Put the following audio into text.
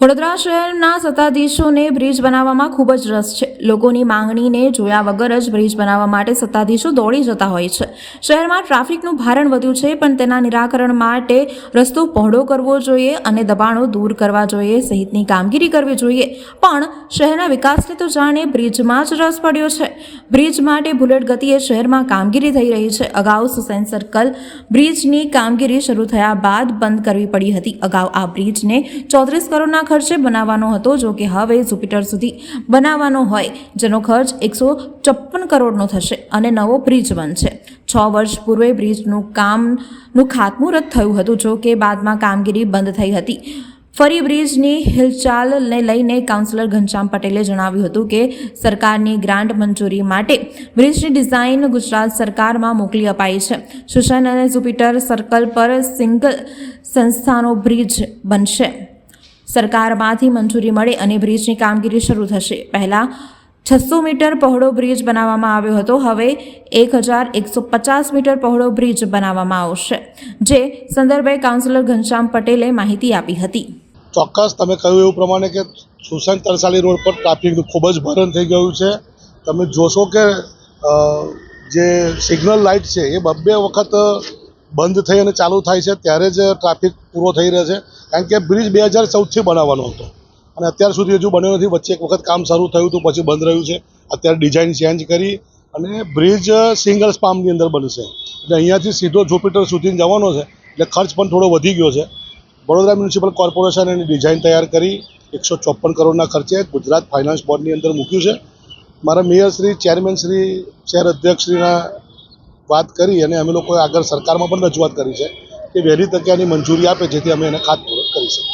વડોદરા શહેરના સત્તાધીશોને બ્રિજ બનાવવામાં ખૂબ જ રસ છે. લોકોની માંગણીને જોયા વગર જ બ્રિજ બનાવવા માટે સત્તાધીશો દોડી જતા હોય છે. શહેરમાં ટ્રાફિકનું ભારણ વધ્યું છે, પણ તેના નિરાકરણ માટે રસ્તો પહોળો કરવો જોઈએ અને દબાણો દૂર કરવા જોઈએ સહિતની કામગીરી કરવી જોઈએ. પણ શહેરના વિકાસને તો જાણે બ્રિજમાં જ રસ પડ્યો છે. બ્રિજ માટે બુલેટ ગતિએ શહેરમાં કામગીરી થઈ રહી છે. અગાઉ સુસેન સર્કલ બ્રિજની કામગીરી શરૂ થયા બાદ બંધ કરવી પડી હતી. અગાઉ આ બ્રિજને 34 કરોડના ખર્ચે બનાવવાનો હતો, જો કે હવે જુપિટર સુધી બનાવવાનો હોય જેનો ખર્ચ 154 કરોડનો થશે અને નવો બ્રિજ બનશે. 6 વર્ષ પૂર્વે બ્રિજનું કામનું ખાતમુહૂર્ત થયું હતું, જો કે બાદમાં કામગીરી બંધ થઈ હતી. ફરી બ્રિજની હિલચાલને લઈને કાઉન્સિલર ઘનશ્યામ પટેલે જણાવ્યું હતું કે સરકારની ગ્રાન્ટ મંજૂરી માટે બ્રિજની ડિઝાઇન ગુજરાત સરકારમાં મોકલી અપાઈ છે. સુસેન અને જુપિટર સર્કલ પર સિંગલ સંસ્થાનો બ્રિજ બનશે. સરકારમાંથી મંજૂરી મળે અને બ્રિજની કામગીરી શરૂ થશે. પહેલા 600 મીટર પહોળો બ્રિજ બનાવવામાં આવ્યો હતો, હવે 1150 મીટર પહોળો બ્રિજ બનાવવામાં આવશે, જે સંદર્ભે કાઉન્સિલર ઘનશ્યામ પટેલે માહિતી આપી હતી. ચોક્કસ તમે કહ્યું એવું પ્રમાણે કે સુસેન તરસાલી રોડ પર ટ્રાફિકનું ખૂબ જ ભરણ થઈ ગયું છે. તમે જોશો કે જે સિગ્નલ લાઇટ છે એ 2 વખત બંધ થઈ અને ચાલુ થાય છે ત્યારે જ ટ્રાફિક પૂરો થઈ રહ્યો છે. કારણ કે બ્રિજ 2014થી બનાવવાનો હતો અને અત્યાર સુધી હજુ બન્યો નથી. વચ્ચે એક વખત કામ શરૂ થયું હતું, પછી બંધ રહ્યું છે. અત્યારે ડિઝાઇન ચેન્જ કરી અને બ્રિજ સિંગલ સ્પામની અંદર બનશે. એટલે અહીંયાથી સીધો જુપિટર સુધી જવાનો છે, એટલે ખર્ચ પણ થોડો વધી ગયો છે. વડોદરા મ્યુનિસિપલ કોર્પોરેશન એની ડિઝાઇન તૈયાર કરી 154 કરોડના ખર્ચે ગુજરાત ફાઇનાન્સ બોર્ડની અંદર મૂક્યું છે. મારા મેયરશ્રી, ચેરમેનશ્રી, શહેર અધ્યક્ષશ્રીના વાત કરી અને અમે લોકોએ આગળ સરકારમાં પણ રજૂઆત કરી છે કે વહેલી તકે આની મંજૂરી આપે, જેથી અમે એને ખાતમુહૂર્ત કરી શકીએ.